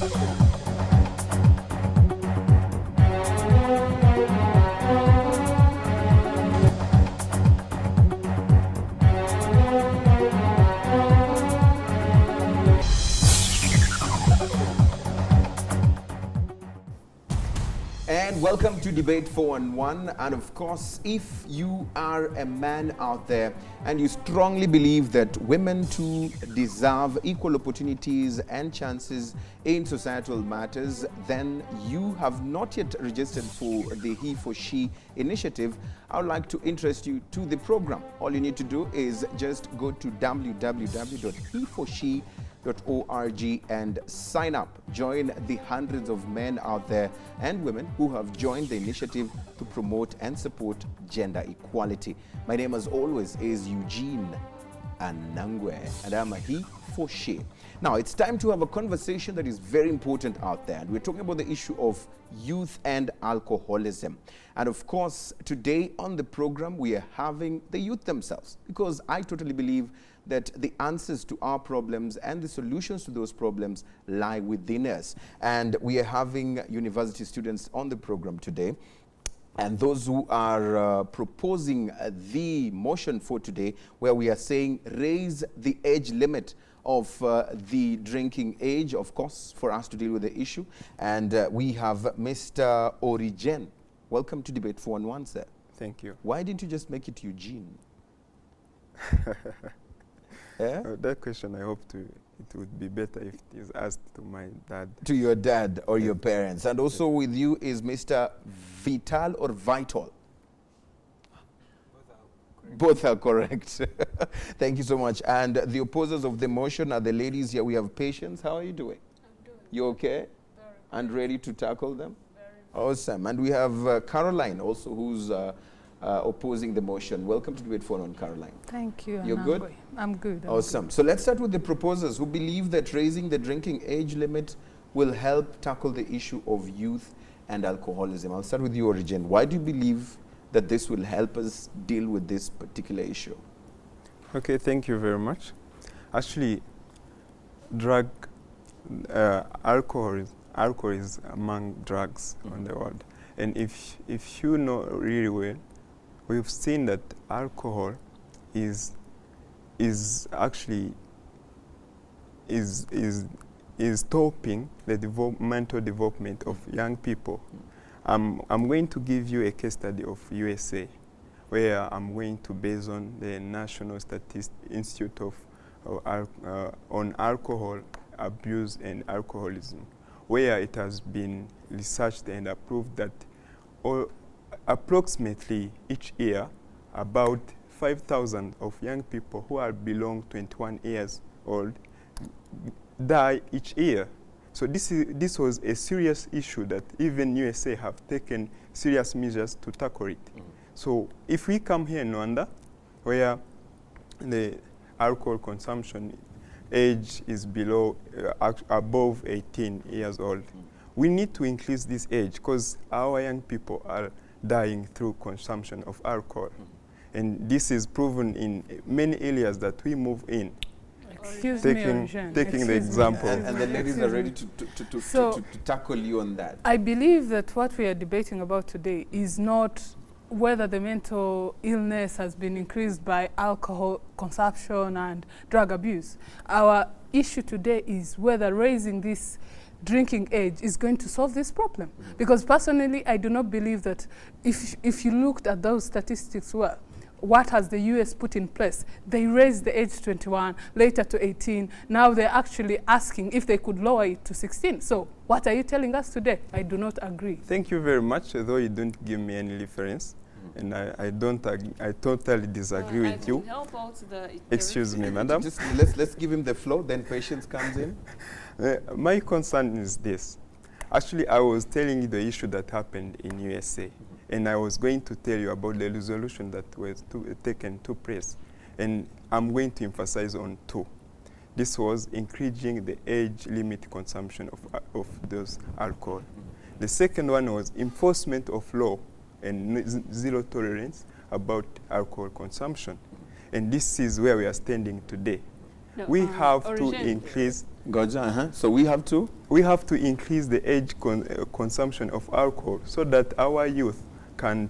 And welcome to Debate 411. And of course, if you are a man out there and you strongly believe that women too deserve equal opportunities and chances in societal matters, then you have not yet registered for the He for She initiative. I would like to interest you to the program. All you need to do is just go to www.heforshe.org and sign up. Join the hundreds of men out there and women who have joined the initiative to promote and support gender equality. My name, as always, is Eugene Anangwe, and I'm a He for She. Now, it's time to have a conversation that is very important out there. And we're talking about the issue of youth and alcoholism. And of course, today on the program, we are having the youth themselves, because I totally believe that the answers to our problems and the solutions to those problems lie within us. And we are having university students on the program today. And those who are proposing the motion for today, where we are saying raise the age limit of the drinking age, of course, for us to deal with the issue. And we have Mr. Origen. Welcome to Debate 411, sir. Thank you. Why didn't you just make it Eugene? Yeah? That question, I hope it would be better if it is asked to my dad. To your dad or your parents. And also with you is Mr. Vital or Vital? Both are correct. Thank you so much. And the opposers of the motion are the ladies here. We have Patience. How are you doing? I'm doing. You okay? Very and ready to tackle them? Very Awesome. And we have Caroline also, who's opposing the motion. Welcome to Debate 411, Caroline. Thank you. You're good? I'm good. Awesome. So let's start with the proposers who believe that raising the drinking age limit will help tackle the issue of youth and alcoholism. I'll start with you, Origen. Why do you believe that this will help us deal with this particular issue? Okay, thank you very much. Actually, alcohol is among drugs on the world. And if you know really well, we've seen that alcohol is stopping the mental development of young people. I'm going to give you a case study of USA, where I'm going to base on the National Institute on Alcohol Abuse and Alcoholism, where it has been researched and approved that approximately each year, about 5,000 of young people who are below 21 years old die each year. So this was a serious issue that even USA have taken serious measures to tackle it. So if we come here in Rwanda, where the alcohol consumption age is above 18 years old, we need to increase this age because our young people are dying through consumption of alcohol. And this is proven in many areas that we move in. Excuse taking me, the example. And the ladies are ready to tackle you on that. I believe that what we are debating about today is not whether the mental illness has been increased by alcohol consumption and drug abuse. Our issue today is whether raising this drinking age is going to solve this problem. Because personally, I do not believe that if you looked at those statistics well, what has the US put in place? They raised the age to 21, later to 18. Now they're actually asking if they could lower it to 16. So what are you telling us today? I do not agree. Thank you very much, though you don't give me any reference. And I totally disagree with you. Help out the Excuse me, madam. Just let's give him the floor, then Patience comes in. My concern is this. Actually, I was telling you the issue that happened in USA. And I was going to tell you about the resolution that was taken to place. And I'm going to emphasize on two. This was increasing the age limit consumption of those alcohol. The second one was enforcement of law and zero tolerance about alcohol consumption. And this is where we are standing today. No, we have to origin. increase. Goja, So we have to? We have to increase the age consumption of alcohol so that our youth can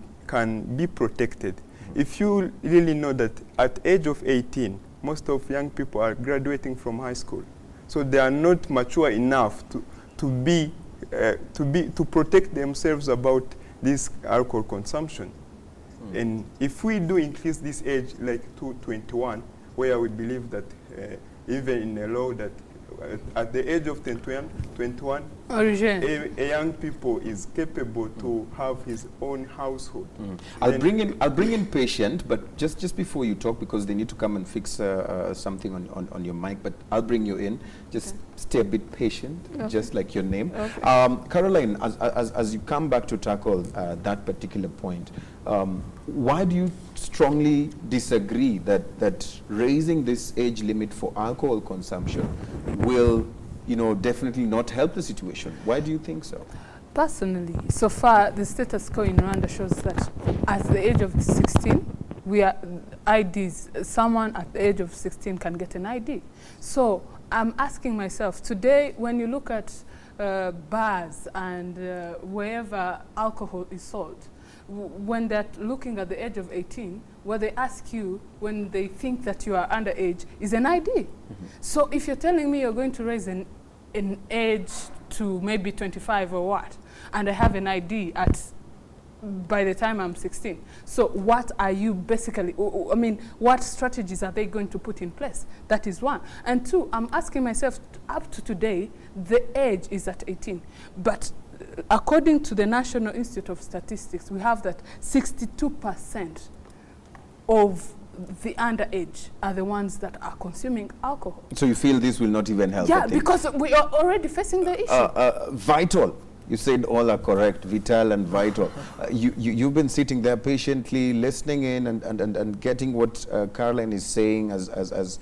be protected. If you really know that at age of 18, most of young people are graduating from high school, so they are not mature enough to protect themselves about this alcohol consumption. And if we do increase this age like to 21, where we believe that even in the law that at the age of 21, a young people is capable to have his own household. I'll bring in patient, but just before you talk, because they need to come and fix something on your mic, but I'll bring you in. Just stay a bit patient, just like your name. Caroline, as you come back to tackle that particular point, why do you strongly disagree that raising this age limit for alcohol consumption will, definitely not help the situation? Why do you think so? Personally, so far, the status quo in Rwanda shows that at the age of 16, we are IDs. Someone at the age of 16 can get an ID. So I'm asking myself, today, when you look at bars and wherever alcohol is sold, when they're looking at the age of 18, what they ask you when they think that you are underage is an ID. So if you're telling me you're going to raise an age to maybe 25 or what, and I have an ID by the time I'm 16, so what are you basically, what strategies are they going to put in place? That is one. And two, I'm asking myself, up to today, the age is at 18, but according to the National Institute of Statistics, we have that 62% of the underage are the ones that are consuming alcohol. So you feel this will not even help? Yeah, because we are already facing the issue. Vital. You said all are correct, vital and vital. You've been sitting there patiently listening in and getting what Caroline is saying as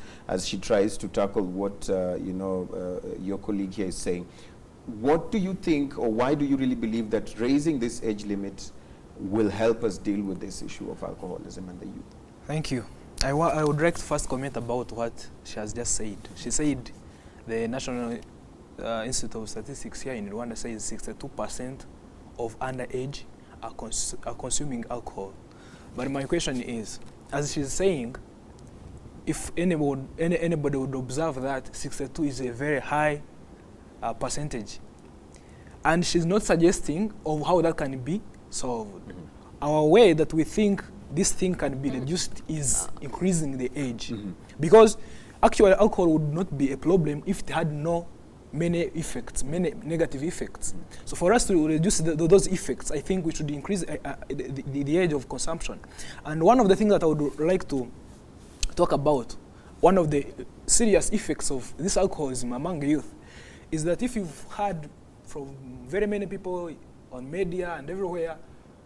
she tries to tackle what your colleague here is saying. What do you think, or why do you really believe that raising this age limit will help us deal with this issue of alcoholism and the youth? Thank you. I would like to first comment about what she has just said. She said the National Institute of Statistics here in Rwanda says 62% of underage are consuming alcohol. But my question is, as she's saying, if anybody would observe that 62 is a very high percentage, and she's not suggesting of how that can be solved. Our way that we think this thing can be reduced is increasing the age, because actually alcohol would not be a problem if it had many negative effects. So for us to reduce those effects, I think we should increase the age of consumption. And one of the things that I would like to talk about, one of the serious effects of this alcoholism among the youth, is that if you've heard from very many people on media and everywhere,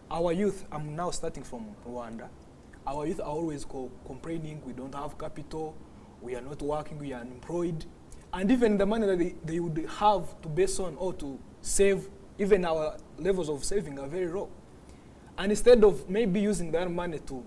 our youth, I'm now starting from Rwanda, our youth are always complaining, we don't have capital, we are not working, we are unemployed, and even the money that they would have to base on or to save, even our levels of saving are very low. And instead of maybe using that money to,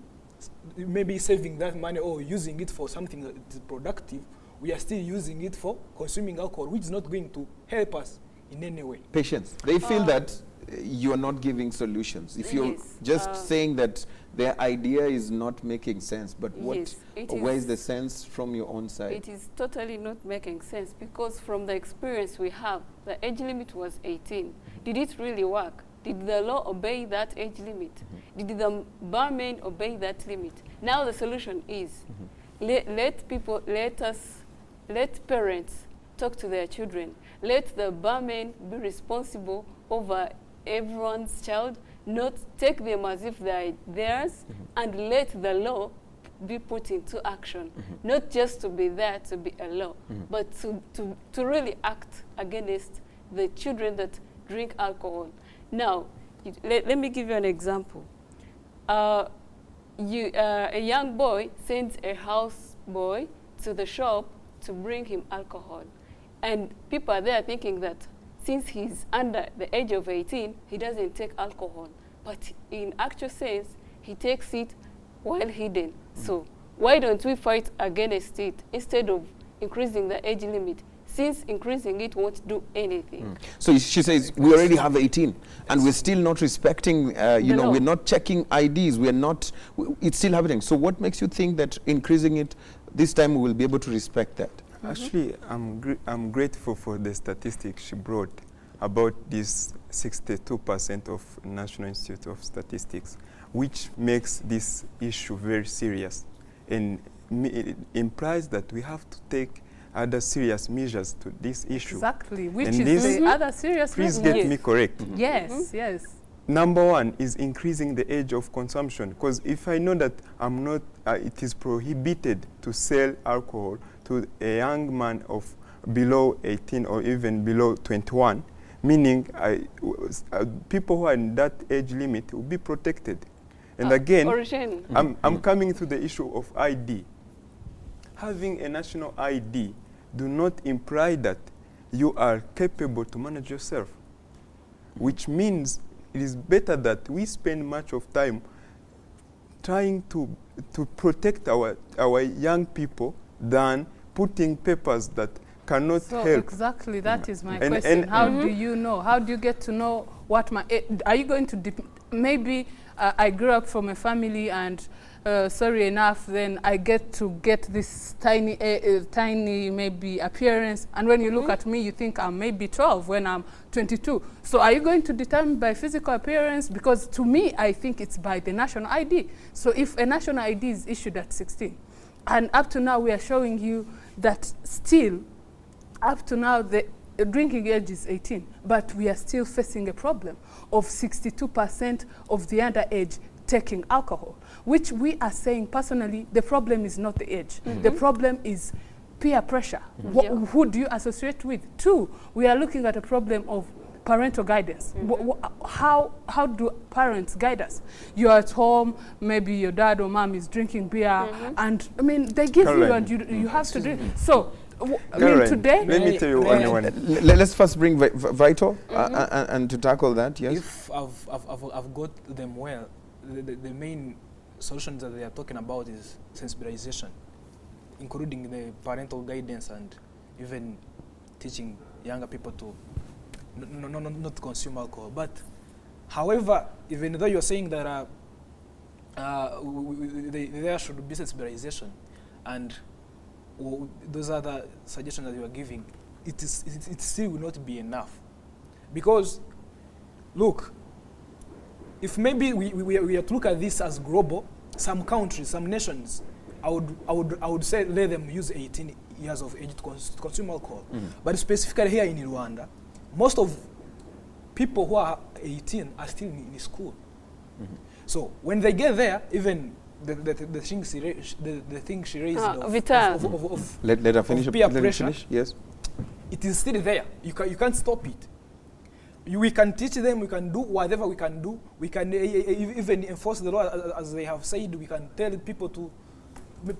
maybe saving that money or using it for something that is productive, we are still using it for consuming alcohol, which is not going to help us in any way. Patients, they feel that you are not giving solutions. If you're just saying that their idea is not making sense, but where is the sense from your own side? It is totally not making sense, because from the experience we have, the age limit was 18. Did it really work? Did the law obey that age limit? Did the barman obey that limit? Now the solution is let parents talk to their children. Let the barman be responsible over everyone's child, not take them as if they're theirs, and let the law be put into action. Not just to be there to be a law, but to really act against the children that drink alcohol. Now, let me give you an example. A young boy sends a house boy to the shop to bring him alcohol. And people are there thinking that since he's under the age of 18, he doesn't take alcohol. But in actual sense, he takes it while hidden. So why don't we fight against it instead of increasing the age limit, since increasing it won't do anything. So she says we already have 18 and we're still not respecting, you know, law. we're not checking IDs, we're not, it's still happening. So what makes you think that increasing it this time we will be able to respect that? Actually, I'm grateful for the statistics she brought about this 62% of National Institute of Statistics, which makes this issue very serious. And it implies that we have to take other serious measures to this issue. Exactly, which And is this- the other serious Please measure. get me correct. Yes, yes. Number one is increasing the age of consumption, because if I know that I'm not, it is prohibited to sell alcohol to a young man of below 18 or even below 21, meaning people who are in that age limit will be protected. And again, Origin. I'm coming to the issue of ID. Having a national ID do not imply that you are capable to manage yourself, which means it is better that we spend much of time trying to protect our young people than putting papers that cannot So help. exactly, that is my And- question. and- How do you know? How do you get to know what my, are you going to, maybe I grew up from a family and sorry enough, then I get this tiny, tiny maybe appearance, and when you look at me, you think I'm maybe 12 when I'm 22. So are you going to determine by physical appearance? Because to me, I think it's by the national ID. So if a national ID is issued at 16, and up to now we are showing you that still, up to now the drinking age is 18, but we are still facing a problem of 62% of the underage taking alcohol, which we are saying personally, the problem is not the age. The problem is peer pressure. Who do you associate with? Two, we are looking at a problem of parental guidance. How do parents guide us? You're at home, maybe your dad or mom is drinking beer, and I mean, they give you Caroline. and you have to drink. So, I mean, Caroline, today, let me tell you only one. Let's first bring Vito and to tackle that, yes? If I've got them well, the main solutions that they are talking about is sensibilization, including the parental guidance and even teaching younger people to not consume alcohol. But however, even though you're saying that there should be sensibilization and those other suggestions that you are giving, it still will not be enough. Because, look, if maybe we are to look at this as global, some countries, some nations, I would say let them use 18 years of age to consume alcohol. But specifically here in Rwanda, most of people who are 18 are still in school. So when they get there, even the thing she raised of Let her finish. peer Let her pressure, finish. Yes. it is still there. You can't stop it. We can teach them, we can do whatever we can do. We can even enforce the law, as they have said. We can tell people to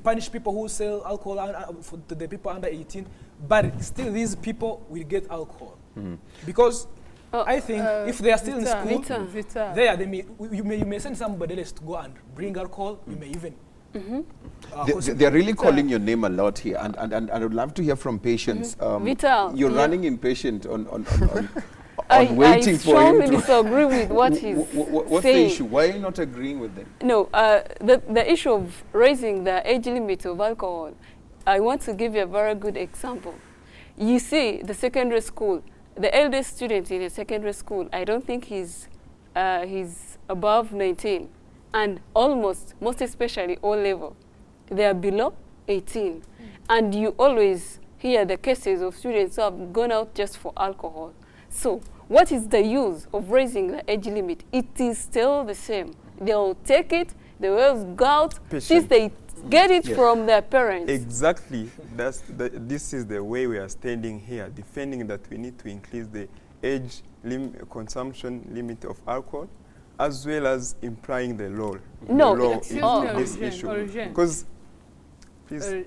punish people who sell alcohol to the people under 18. But still, these people will get alcohol. Because I think if they are still in school, there you may send somebody else to go and bring alcohol. You may even They're really calling your name a lot here, and I would love to hear from patients. Vital, you're running impatient on waiting I for him strongly to. disagree with what he's What's saying. the issue? Why are you not agreeing with them? No, the issue of raising the age limit of alcohol, I want to give you a very good example. You see, the secondary school, the eldest student in a secondary school, I don't think he's above 19. And most especially O level, they are below 18. And you always hear the cases of students who have gone out just for alcohol. So what is the use of raising the age limit? It is still the same. They'll take it, they will go out, since they get it from their parents. Exactly. This is the way we are standing here, defending that we need to increase the age consumption limit of alcohol, as well as implying the law. No, the law excuse into me, this issue. Because, please,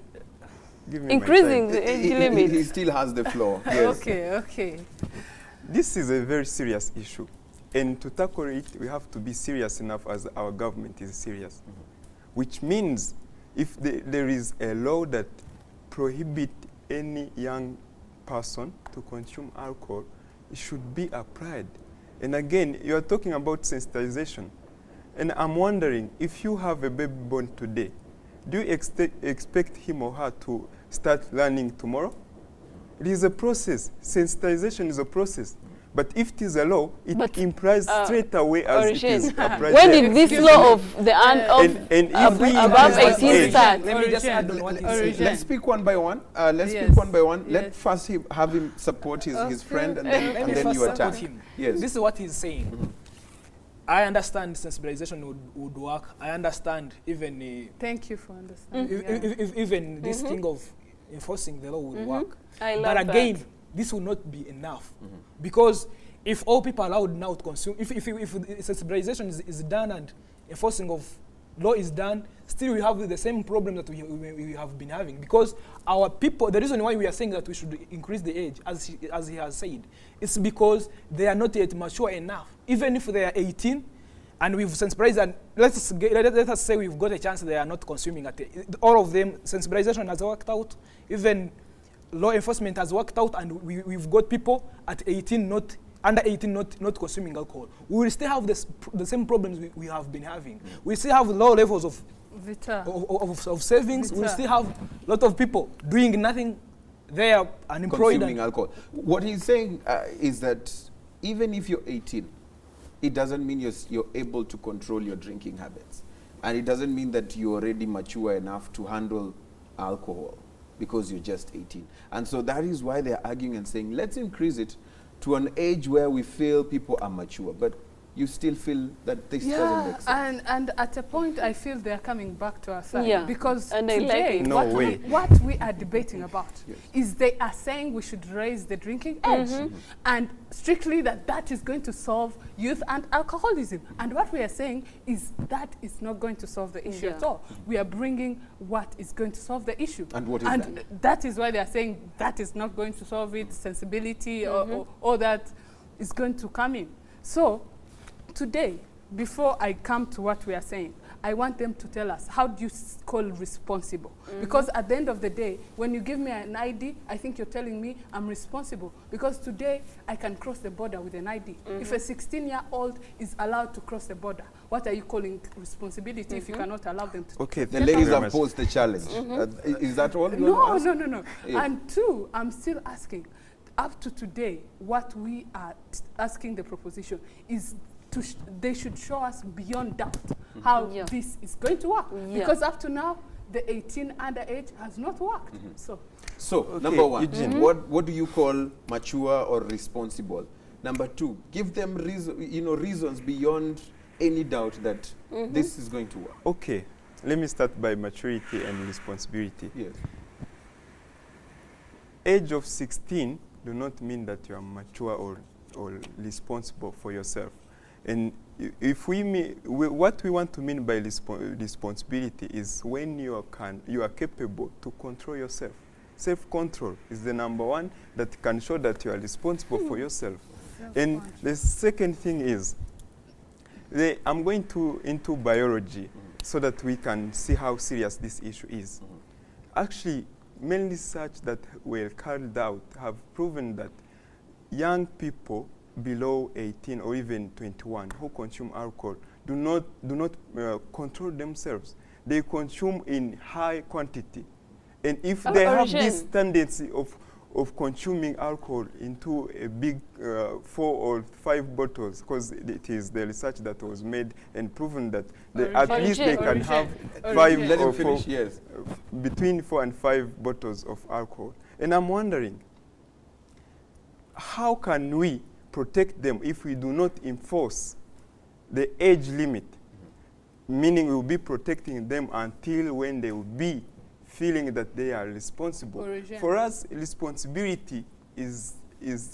give me increasing my the time. age limit. He still has the floor. Yes. Okay. This is a very serious issue. And to tackle it, we have to be serious enough as our government is serious. Which means if there is a law that prohibits any young person to consume alcohol, it should be applied. And again, you are talking about sensitization. And I'm wondering, if you have a baby born today, do you expect him or her to start learning tomorrow? It is a process. Sensitization is a process. But if it is a law, it implies straight away as it is applied. When did this law of the above 18 start? Let me just add on what he's saying. Let's speak one by one. Let's Yes. speak one by one. Yes. Let first have him support his friend, and then, Let and me then first you support attack. him. Yes. This is what he's saying. I understand sensibilization would work. I understand even Thank you for understanding. even this thing of enforcing the law would work. I love But again, that. this will not be enough because if all people are allowed now to consume, if sensibilization is done and enforcing of law is done, still we have the same problem that we have been having, because our people, the reason why we are saying that we should increase the age, as he has said, it's because they are not yet mature enough. Even if they are 18 and we've sensibilized, and let us say we've got a chance they are not consuming all of them, sensibilization has worked out, even law enforcement has worked out, and we've got people at 18 under 18 not consuming alcohol. We will still have the same problems we have been having. We still have low levels of savings. We still have a lot of people doing nothing. They are unemployed. Consuming alcohol. What he's saying is that even if you're 18, it doesn't mean you're able to control your drinking habits. And it doesn't mean that you're already mature enough to handle alcohol because you're just 18. And so that is why they're arguing and saying, let's increase it to an age where we feel people are mature. But you still feel that this doesn't make sense. And at a point, I feel they're coming back to our side. Yeah. Because And I today, like it. what we are debating about is they are saying we should raise the drinking age. And strictly that is going to solve youth and alcoholism. And what we are saying is that is not going to solve the issue at all. We are bringing what is going to solve the issue. And what is that? And that is why they are saying that is not going to solve it, sensibility or that is going to come in. So, today, before I come to what we are saying, I want them to tell us, how do you call responsible? Because at the end of the day, when you give me an ID, I think you're telling me I'm responsible. Because today, I can cross the border with an ID. If a 16-year-old is allowed to cross the border, what are you calling responsibility if you cannot allow them to? Okay, The ladies have posed the challenge. Is that all? No. Yeah. And two, I'm still asking, up to today, what we are asking the proposition is they should show us beyond doubt how this is going to work. Because up to now, the 18 underage has not worked. So Okay, number one, Eugene. what do you call mature or responsible? Number two, give them reasons beyond any doubt that this is going to work. Okay, let me start by maturity and responsibility. Yes. Age of 16 do not mean that you are mature or responsible for yourself. And if what we want to mean by responsibility is when you are capable to control yourself. Self-control is the number one that can show that you are responsible for yourself. And the second thing is, I'm going into biology so that we can see how serious this issue is. Actually, many research that were carried out have proven that young people below 18 or even 21 who consume alcohol do not control themselves. They consume in high quantity. And if they have this tendency of consuming alcohol into a big 4 or 5 bottles, because it is the research that was made and proven that at least they can have 5 or 4, between 4 and 5 bottles of alcohol. And I'm wondering, how can we protect them if we do not enforce the age limit? Meaning we will be protecting them until when they will be feeling that they are responsible. For us, responsibility is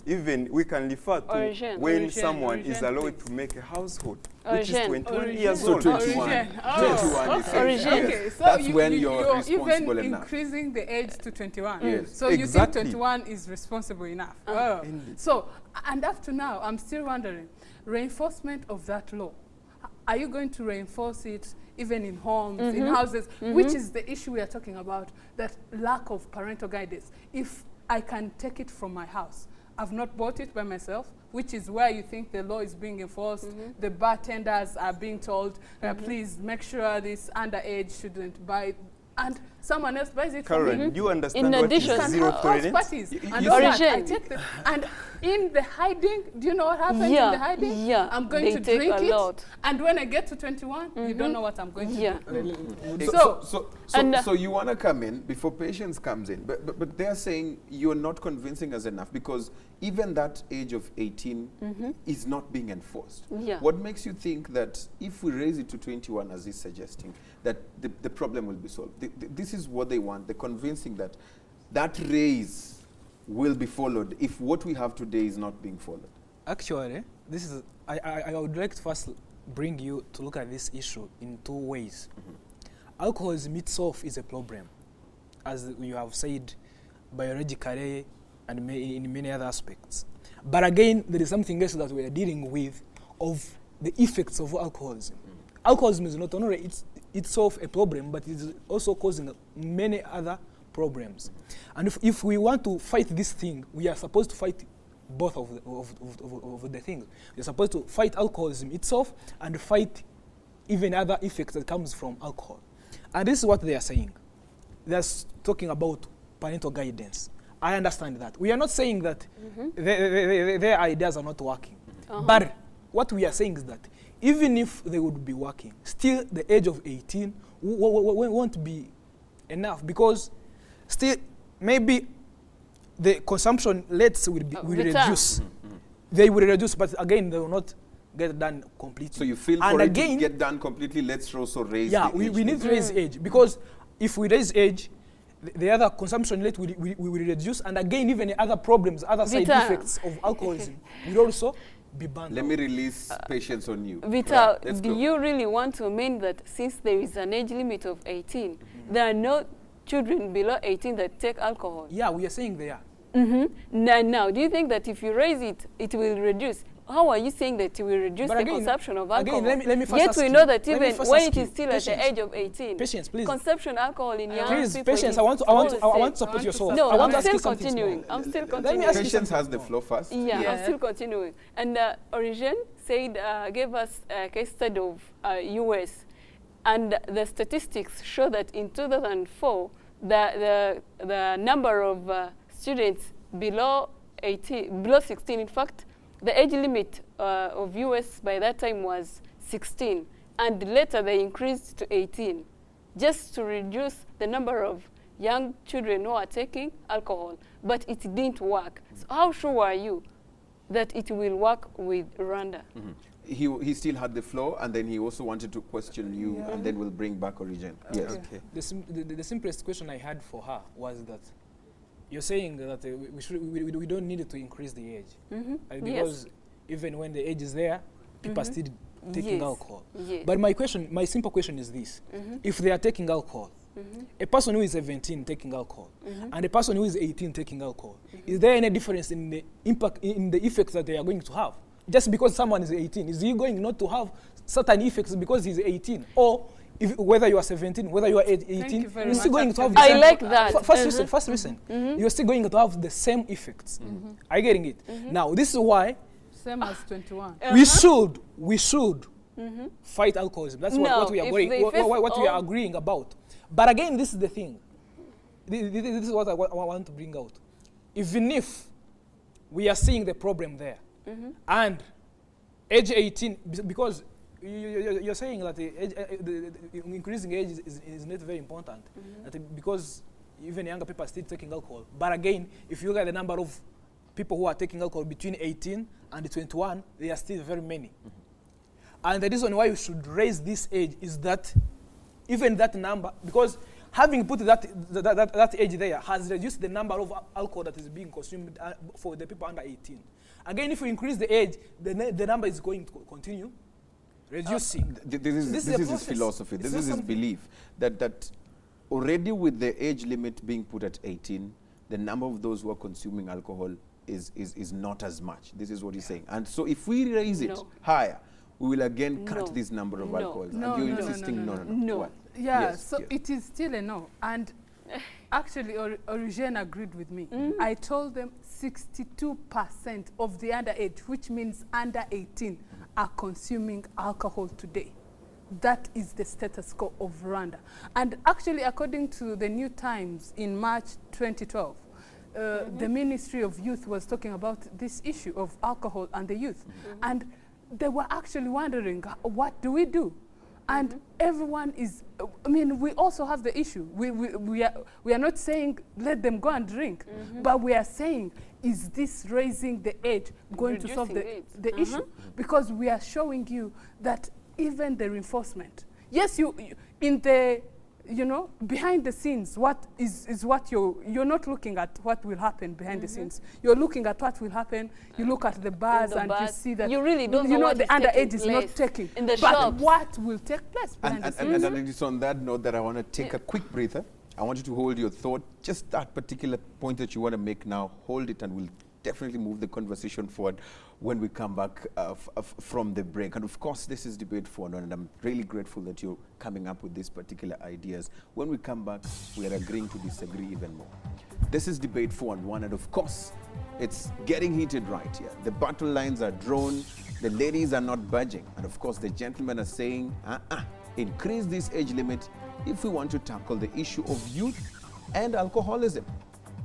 even, we can refer to when someone is allowed to make a household, which is 21 years old. So 21 is that's when you're responsible even enough. Increasing the age to 21. Yes. So you think 21 is responsible enough? So, and up to now, I'm still wondering, reinforcement of that law, are you going to reinforce it even in homes, in houses, which is the issue we are talking about, that lack of parental guidance. If I can take it from my house, I've not bought it by myself, which is where you think the law is being enforced. The bartenders are being told, please make sure this underage shouldn't buy, and someone else buys it for me. Karen, do you understand In what is addition, zero House tolerance? parties. And you all that, see- I take the, and in the hiding, do you know what happens in the hiding? Yeah, I'm going they to take drink a it, lot. and when I get to 21, you don't know what I'm going to Yeah. do. So you want to come in before patience comes in, but they're saying you're not convincing us enough, because even that age of 18 is not being enforced. Yeah. What makes you think that if we raise it to 21, as he's suggesting, that the problem will be solved? This is what they want. They're convincing that that raise will be followed if what we have today is not being followed. Actually, this is I would like to first bring you to look at this issue in two ways. Alcoholism itself is a problem, as you have said, biologically and in many other aspects. But again, there is something else that we are dealing with, of the effects of alcoholism. Alcoholism is not only itself a problem, but it is also causing many other problems. And if we want to fight this thing, we are supposed to fight both of the things. We're supposed to fight alcoholism itself and fight even other effects that comes from alcohol. And this is what they are saying. They're talking about parental guidance. I understand that. We are not saying that their ideas are not working. But what we are saying is that even if they would be working, still the age of 18 won't be enough, because still maybe the consumption rates will reduce. They will reduce, but again, they will not get done completely. So you feel and for again, it to get done completely, let's also raise yeah, the age. we need to raise age, because if we raise age, the other consumption rate will reduce, and again, even other problems, other side effects of alcoholism will also be banned. Let me release patience on you. Vital, Right, let's do go. you really want to mean that since there is an age limit of 18, there are no children below 18 that take alcohol? Yeah, we are saying they are. Now, do you think that if you raise it, it will reduce? How are you saying that it will reduce But the again- consumption of alcohol? again, let me first Yet ask we you- know that let me even first when ask it you. is still at the Patience. age of 18, Patience, please. consumption alcohol in young Please, people patience. is I want to always support safe. yourself. No, I want I'm to ask still you something continuing. small. I'm still Let me continuing. ask you Patience something has the small. floor first. Yeah, Yeah. I'm still continuing. And Origin said, gave us a case study of US, and the statistics show that in 2004, the number of students below 16, in fact, the age limit of US by that time was 16, and later they increased to 18, just to reduce the number of young children who are taking alcohol. But it didn't work. So how sure are you that it will work with Rwanda? He still had the floor, and then he also wanted to question you, and then we'll bring back Origin. Yes. Okay. The simplest question I had for her was that you're saying that we don't need to increase the age. Because even when the age is there, people are still taking Yes. alcohol. Yes. But my simple question is this. If they are taking alcohol, a person who is 17 taking alcohol, and a person who is 18 taking alcohol, is there any difference in the impact, in the effects that they are going to have? Just because someone is 18, is he going not to have certain effects because he's 18? Or whether you are 17, whether you are 18, you very you're still much. going to have the I same. like that. First listen. You're still going to have the same effects. Are you getting it? Now, this is why Same as 21. we should fight alcoholism. That's what we are if going, they face what we are all- agreeing about. But again, this is the thing. This is what I want to bring out. Even if we are seeing the problem there, and age 18, because you're saying that the increasing age is not very important, that because even younger people are still taking alcohol. But again, if you look at the number of people who are taking alcohol between 18 and 21, they are still very many. And the reason why you should raise this age is that even that number, because having put that age there has reduced the number of alcohol that is being consumed for the people under 18. Again, if you increase the age, the number is going to continue reducing. This is a his process. philosophy. It's This not is his something- belief that already with the age limit being put at 18, the number of those who are consuming alcohol is not as much. This is what he's saying. And so if we raise it No. higher, we will again cut No. this number of No. alcohols. No, and you're no, no, insisting no, no, no. What? Yeah, Yes, so yes. it is still a no. And actually, Origene agreed with me. I told them 62% of the underage, which means under 18, are consuming alcohol today. That is the status quo of Rwanda. And actually, according to the New Times in March 2012, the Ministry of Youth was talking about this issue of alcohol and the youth. And they were actually wondering, what do we do? And everyone is, I mean, we also have the issue. We are not saying let them go and drink, but we are saying, is this raising the age going to solve Reducing the issue? Because we are showing you that even the reinforcement, yes, you in the, you know, behind the scenes, what is what you're not looking at what will happen behind the scenes. You're looking at what will happen. You look at the bars and you see that you really don't know what the is taking underage is not place taking. in the but shops. what will take place behind the scenes? And it's on that note that I want to take a quick breather. I want you to hold your thought. Just that particular point that you want to make now, hold it, and we'll definitely move the conversation forward when we come back from the break. And of course, this is Debate 411, and I'm really grateful that you're coming up with these particular ideas. When we come back, we are agreeing to disagree even more. This is Debate 411, and of course, it's getting heated right here. The battle lines are drawn, the ladies are not budging, and of course, the gentlemen are saying, increase this age limit if we want to tackle the issue of youth and alcoholism.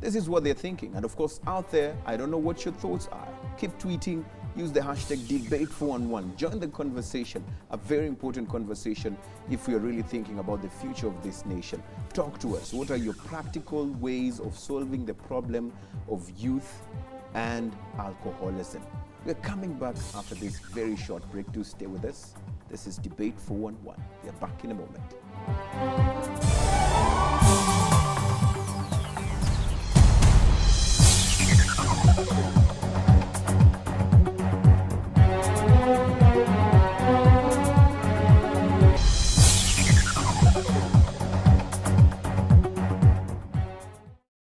This is what they're thinking. And of course, out there, I don't know what your thoughts are. Keep tweeting, use the hashtag Debate411. Join the conversation, a very important conversation if we are really thinking about the future of this nation. Talk to us. What are your practical ways of solving the problem of youth and alcoholism? We're coming back after this very short break. Do stay with us. This is Debate411. We're back in a moment.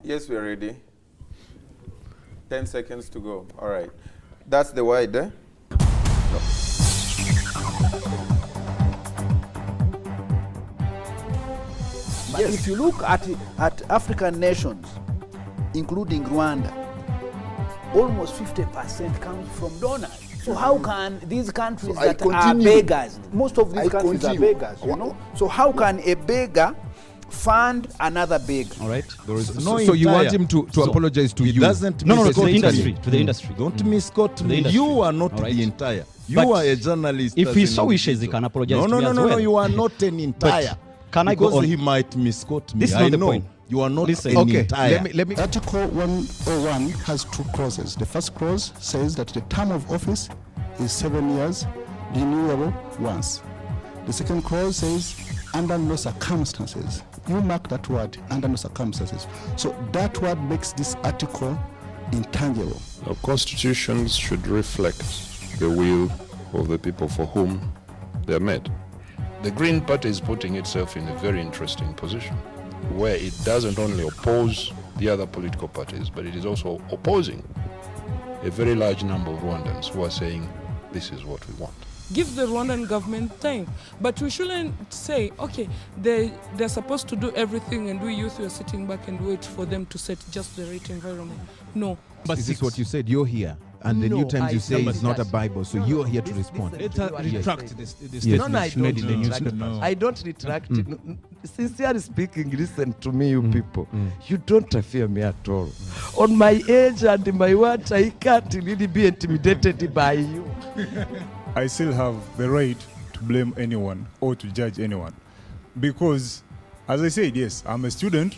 Yes, we're ready. 10 seconds to go. All right. That's the wide, eh? But if you look at African nations, including Rwanda, almost 50% comes from donors. So how can these countries that are beggars, most of these countries are beggars, you know? So how can a beggar fund another beggar? All right. There is no so you want him to apologize to you? Doesn't No, misquote to the me. industry. To the industry. Don't misquote me. industry. You are not All right. the entire. You But are a journalist. if as he an so wishes, he individual. can apologize No, to no, me no, as no, well. no. You are not an entire. Can I go because on? he might misquote me. This is I not the know. point. You are not Listen. an Okay, entire. let me Article 101 has two clauses. The first clause says that the term of office is 7 years, renewable once. The second clause says, under no circumstances. You mark that word, under no circumstances. So that word makes this article intangible. Our constitutions should reflect the will of the people for whom they are made. The Green Party is putting itself in a very interesting position, where it doesn't only oppose the other political parties, but it is also opposing a very large number of Rwandans who are saying, this is what we want. Give the Rwandan government time. But we shouldn't say, okay, they're supposed to do everything and we youth are sitting back and wait for them to set just the right environment. No. But Is this what you said? You're here. And the New Times you say number is not a six. Bible, so you're here to respond. Let her retract this Yes. statement No, I made don't in the retract. newspapers. I don't retract. Sincerely speaking, listen to me, you people. You don't fear me at all. On my age and my what, I can't really be intimidated by you. I still have the right to blame anyone or to judge anyone. Because, as I said, yes, I'm a student,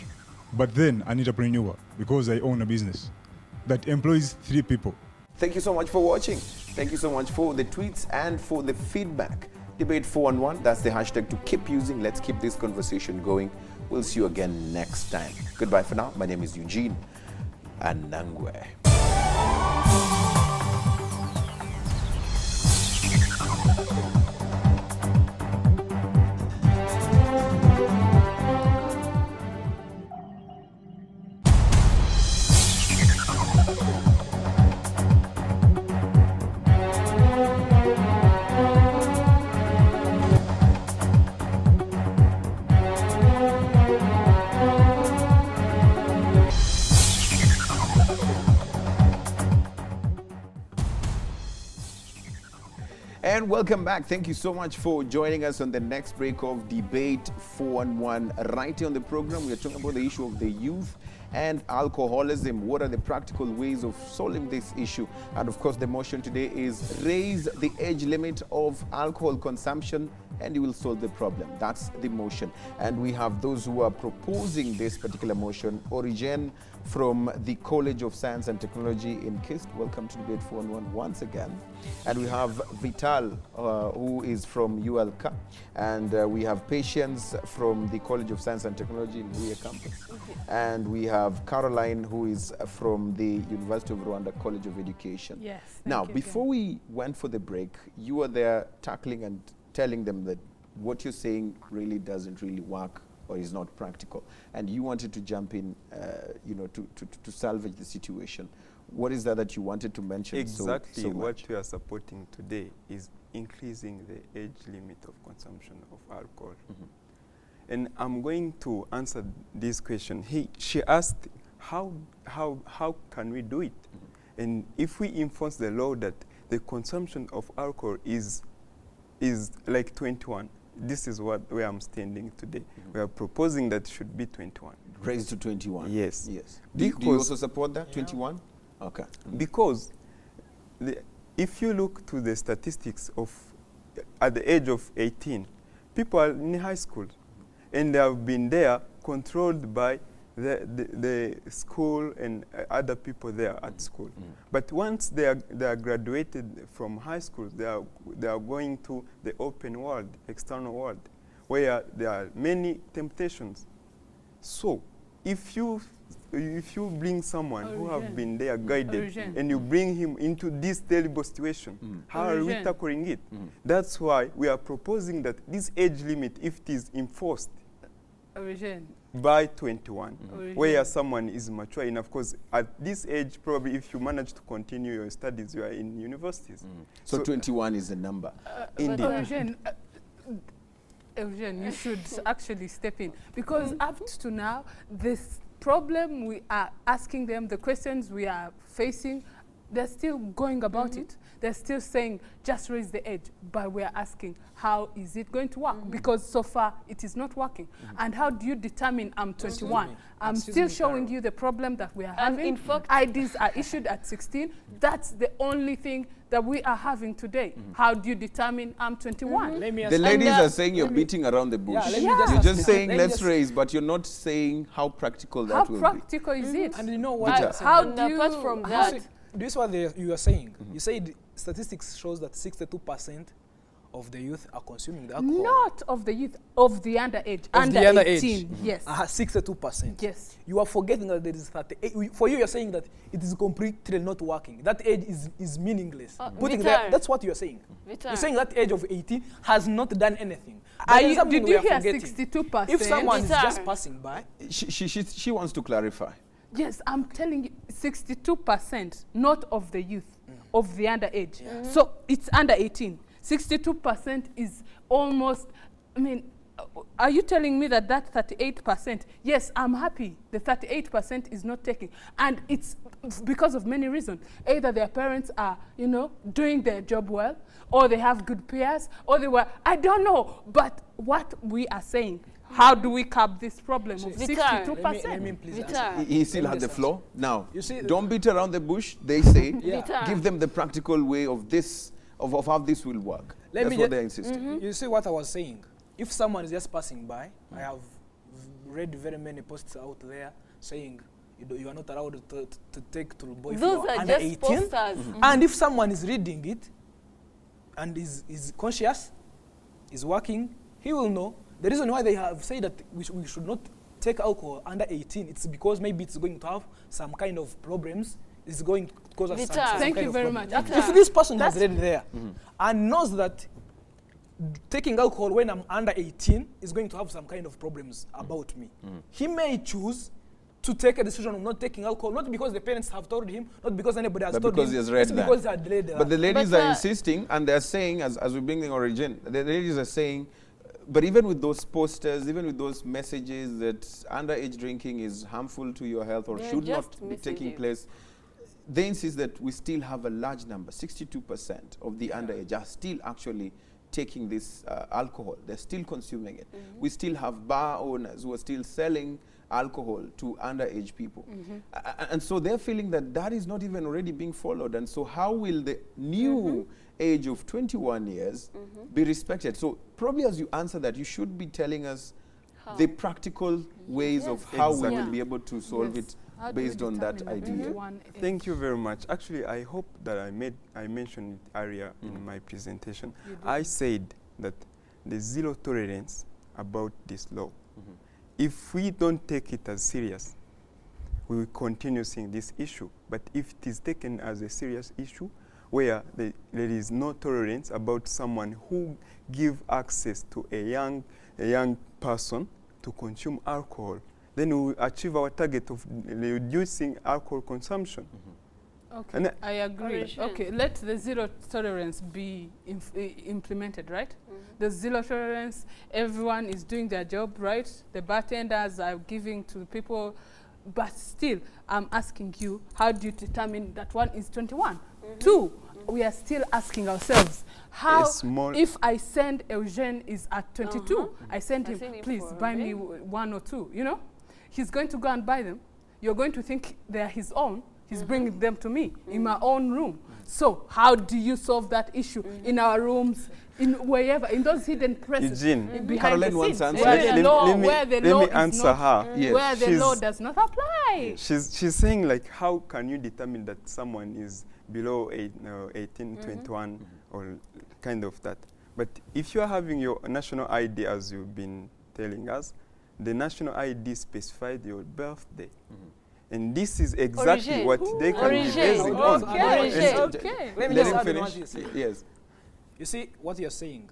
but then an entrepreneur because I own a business that employs 3 people. Thank you so much for watching. Thank you so much for the tweets and for the feedback. Debate411, that's the hashtag to keep using. Let's keep this conversation going. We'll see you again next time. Goodbye for now. My name is Eugene Anangwe. And welcome back. Thank you so much for joining us on the next break of Debate 411. Right here on the program, we are talking about the issue of the youth and alcoholism. What are the practical ways of solving this issue? And of course, the motion today is raise the age limit of alcohol consumption and you will solve the problem. That's the motion. And we have those who are proposing this particular motion. Origen from the College of Science and Technology in KIST. Welcome to Debate 411 once again. And we have Vital, who is from ULCA. And we have Patience from the College of Science and Technology in Huye campus. And we have Caroline, who is from the University of Rwanda College of Education. Yes. Now, before we went for the break, you were there tackling and telling them that what you're saying really doesn't really work or is not practical. And you wanted to jump in, to salvage the situation. What is that you wanted to mention? Exactly so what much? we are supporting today is increasing the age limit of consumption of alcohol. And I'm going to answer this question. She asked, how can we do it? And if we enforce the law that the consumption of alcohol is like 21, this is where I'm standing today. We are proposing that it should be 21. Raised to 21? Yes. Yes. Do you also support that, 21? Okay. Because if you look to the statistics of at the age of 18, people are in high school and they have been there controlled by the school and other people there at school. But once they are graduated from high school, they are going to the open world, external world, where there are many temptations. So if you bring someone who have been there guided and you bring him into this terrible situation, how are we tackling it? That's why we are proposing that this age limit, if it is enforced by 21, where someone is mature enough. Of course, at this age, probably if you manage to continue your studies, you are in universities. So 21 is the number. Indeed. Eugene, you should actually step in. Because up to now, this problem we are asking them, the questions we are facing, they're still going about it. They're still saying, just raise the age. But we're asking, how is it going to work? Because so far, it is not working. And how do you determine I'm 21? I'm still showing you the problem that we are having. In fact, IDs are issued at 16. That's the only thing that we are having today. How do you determine I'm 21? The ladies are saying you're beating around the bush. You're just saying let's raise, but you're not saying how practical that will be. How practical is it? And you know what? How do you, apart from that, this is what you are saying. You said statistics shows that 62% of the youth are consuming the alcohol. Not of the youth, of the underage. Of the under underage. 18, yes. 62%. Yes. You are forgetting that there is 38. For you, you're saying that it is completely not working. That age is meaningless. Putting there, that's what you're saying. You're saying that age of 18 has not done anything. Did you hear 62%? If someone is just passing by. She wants to clarify. Yes, I'm telling you, 62%, not of the youth, of the underage. So it's under 18. 62% is almost, are you telling me that 38%, yes, I'm happy the 38% is not taking. And it's because of many reasons. Either their parents are, doing their job well, or they have good peers, or I don't know. But what we are saying, how do we curb this problem of 62%? Let me please he still had the floor. Now, don't beat around the bush, they say. Give them the practical way of this, of how this will work. That's what they're insisting. You see what I was saying? If someone is just passing by, I have read very many posts out there saying you are not allowed to take to boy those for are under just 18. posters. And if someone is reading it and is conscious, is working, he will know. The reason why they have said that we should not take alcohol under 18, it's because maybe it's going to have some kind of problems. It's going to cause us some Thank kind you of very problem. much. If this person has read there and knows that taking alcohol when I'm under 18 is going to have some kind of problems about me, he may choose to take a decision of not taking alcohol, not because the parents have told him, not because anybody has told him, because he has read that. Because he had read that. But the ladies are insisting, and they're saying, as we bring the origin, the ladies are saying, but even with those posters, even with those messages that underage drinking is harmful to your health or should not be taking place, they insist that we still have a large number, 62% of the underage are still actually taking this alcohol. They're still consuming it. We still have bar owners who are still selling alcohol to underage people. And so they're feeling that that is not even already being followed. And so how will the new age of 21 years be respected? So probably as you answer that, you should be telling us the practical ways of how we will be able to solve it based on that idea. Thank you very much. Actually, I hope that I mentioned it earlier in my presentation. I said that there's zero tolerance about this law. If we don't take it as serious, we will continue seeing this issue. But if it is taken as a serious issue, where there is no tolerance about someone who give access to a young person to consume alcohol, then we will achieve our target of reducing alcohol consumption. Okay, And I agree. Okay, let the zero tolerance be implemented, right? The zero tolerance, everyone is doing their job, right? The bartenders are giving to the people, but still, I'm asking you, how do you determine that one is 21? Two, we are still asking ourselves, how, if I send Eugene is at 22, I send him, please buy me one or two, you know? He's going to go and buy them. You're going to think they're his own. He's bringing them to me in my own room. So how do you solve that issue in our rooms, in wherever, in those hidden places, behind the scenes, where the law, where the law is not, where the law does not apply? She's saying, like, how can you determine that someone is below 18, 21, or kind of that? But if you are having your national ID, as you've been telling us, the national ID specified your birthday. And this is exactly what they can be basing on. Let me just add one thing. Yes. You see what you're saying?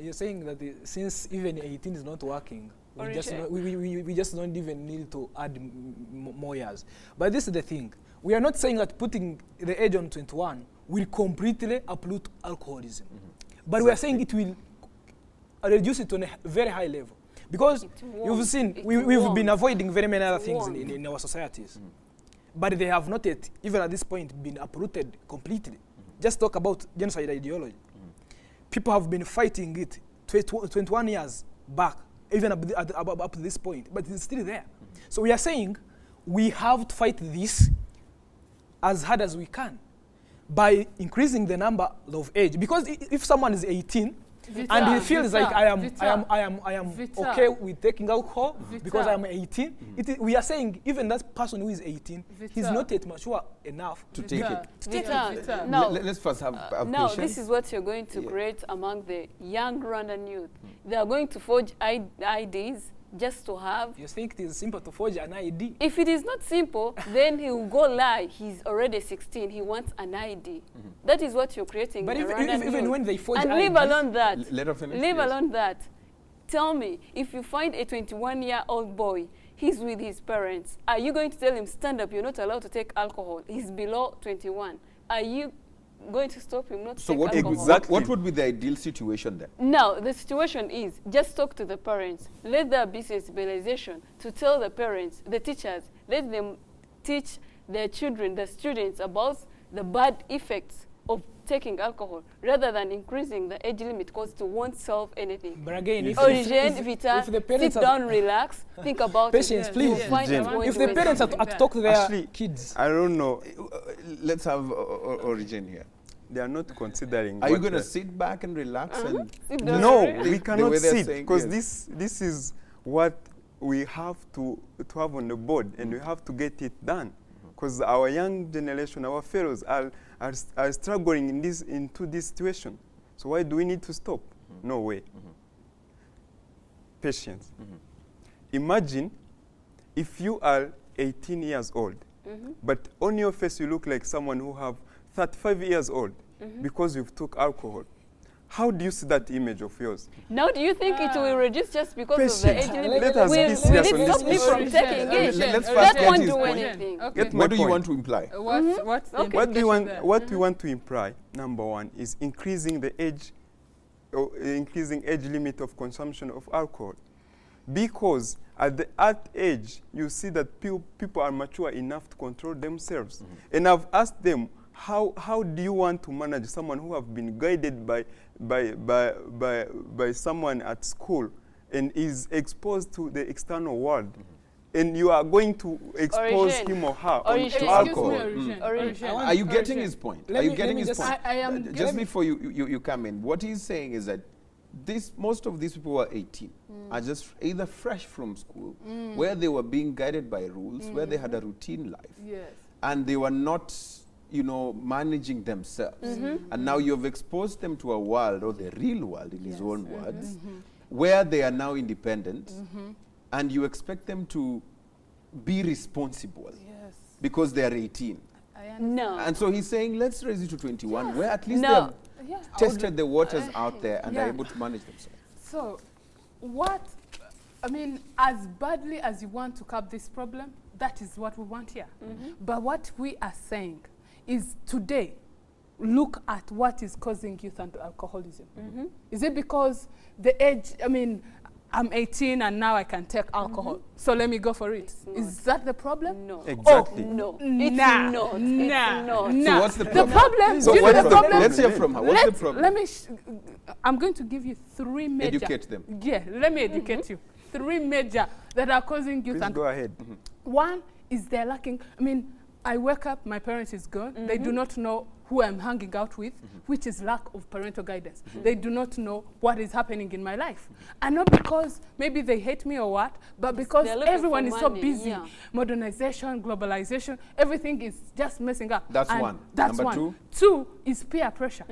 You're saying that since even 18 is not working, we just don't even need to add more years. But this is the thing. We are not saying that putting the age on 21 will completely uproot alcoholism. But we are saying it will reduce it to a very high level. Because you've seen, we've been avoiding very many other things in our societies. But they have not yet, even at this point, been uprooted completely. Just talk about genocide ideology. People have been fighting it 21 years back, even up to this point, but it's still there. So we are saying we have to fight this as hard as we can by increasing the number of age. Because if someone is 18, and he feels like I am okay with taking alcohol because I'm 18. We are saying even that person who is 18, he's not yet mature enough to take it. No, let's first have no, this is what you're going to create among the young Rwandan youth. They are going to forge IDs just to have. You think it is simple to forge an ID? If it is not simple, then he will go lie. He's already 16. He wants an ID. That is what you're creating. But even when they forge and IDs, leave alone that. Let her finish. Leave alone that. Tell me, if you find a 21-year-old boy, he's with his parents, are you going to tell him, stand up, you're not allowed to take alcohol? He's below 21. Are you going to stop him not to take alcohol? What would be the ideal situation then? Now, the situation is, just talk to the parents. Let there be sensibilization to tell the parents, the teachers, let them teach their children, the students, about the bad effects of taking alcohol, rather than increasing the age limit, because it won't solve anything. But again, if the parents sit down, relax, think about patience, please. If the parents have to talk to their kids, I don't know. Let's have Origin here. They are not considering. Are you going to sit back and relax? No, we cannot sit, because this is what we have to have on the board, and we have to get it done. Because our young generation, our fellows are struggling into this situation. So why do we need to stop? No way. Patience. Imagine if you are 18 years old, but on your face you look like someone who have 35 years old because you've took alcohol. How do you see that image of yours? Now, do you think it will reduce just because of the age limit? Let us be serious on stop me from taking it. That won't do anything. What do you want to imply? What we want to imply, number one, is increasing the age limit of consumption of alcohol. because at that age, you see that people are mature enough to control themselves. And I've asked them, how do you want to manage someone who have been guided by someone at school and is exposed to the external world? And you are going to expose him or her to alcohol. Are you getting his point? Are you getting his point? I am just before you come in, what he's saying is that most of these people who are 18 are just either fresh from school, where they were being guided by rules, where they had a routine life, and they were not, managing themselves. And now you've exposed them to a world, or the real world in his own words, where they are now independent, and you expect them to be responsible because they are 18. No. And so he's saying, let's raise it to 21, where at least they have tested the waters out there and are able to manage themselves. So, as badly as you want to curb this problem, that is what we want here. But what we are saying is today, look at what is causing youth and alcoholism. Is it because the age, I'm 18 and now I can take alcohol, so let me go for it. Is that the problem? No. Exactly. No. It's not. So what's the problem? The problem, so what's the problem? Let's hear from her. What's the problem? Let me, I'm going to give you three major. Educate them. Yeah, let me educate you. Three major that are causing youth. Please go ahead. One is they're lacking, I wake up, my parents is gone. They do not know who I'm hanging out with, which is lack of parental guidance. They do not know what is happening in my life. And not because maybe they hate me or what, but because everyone is so busy. Modernization, globalization, everything is just messing up. That's one. That's Number one. two? Two is peer pressure.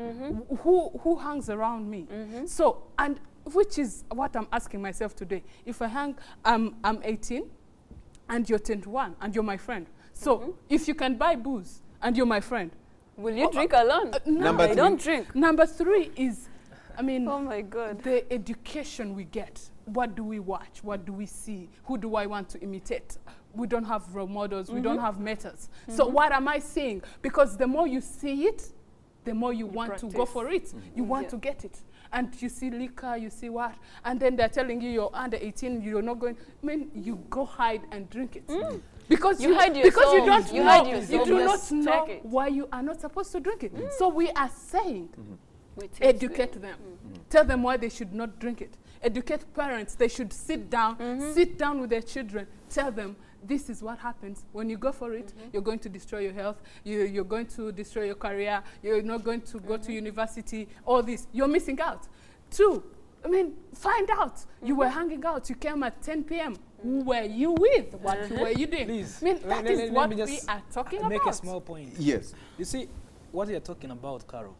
Who hangs around me? So, and which is what I'm asking myself today. If I'm 18 and you're 21 and you're my friend. So if you can buy booze and you're my friend, will you drink alone? No, I don't drink. Number three is, oh my God, the education we get. What do we watch? What do we see? Who do I want to imitate? We don't have role models. We don't have mentors. So what am I seeing? Because the more you see it, the more you want to go for it. You want to get it. And you see liquor, you see what? And then they're telling you you're under 18, you're not going. You go hide and drink it. Because you hide yourself. Because you do not know why you are not supposed to drink it. So we are saying, educate them. Tell them why they should not drink it. Educate parents. They should sit down with their children. Tell them, this is what happens when you go for it. You're going to destroy your health. You're going to destroy your career. You're not going to go to university. All this. You're missing out. Two, find out. You were hanging out. You came at 10 p.m. Who were you with? What were you doing? Please, that is what we are talking about. Make a small point. Yes. You see, what you're talking about, Carol,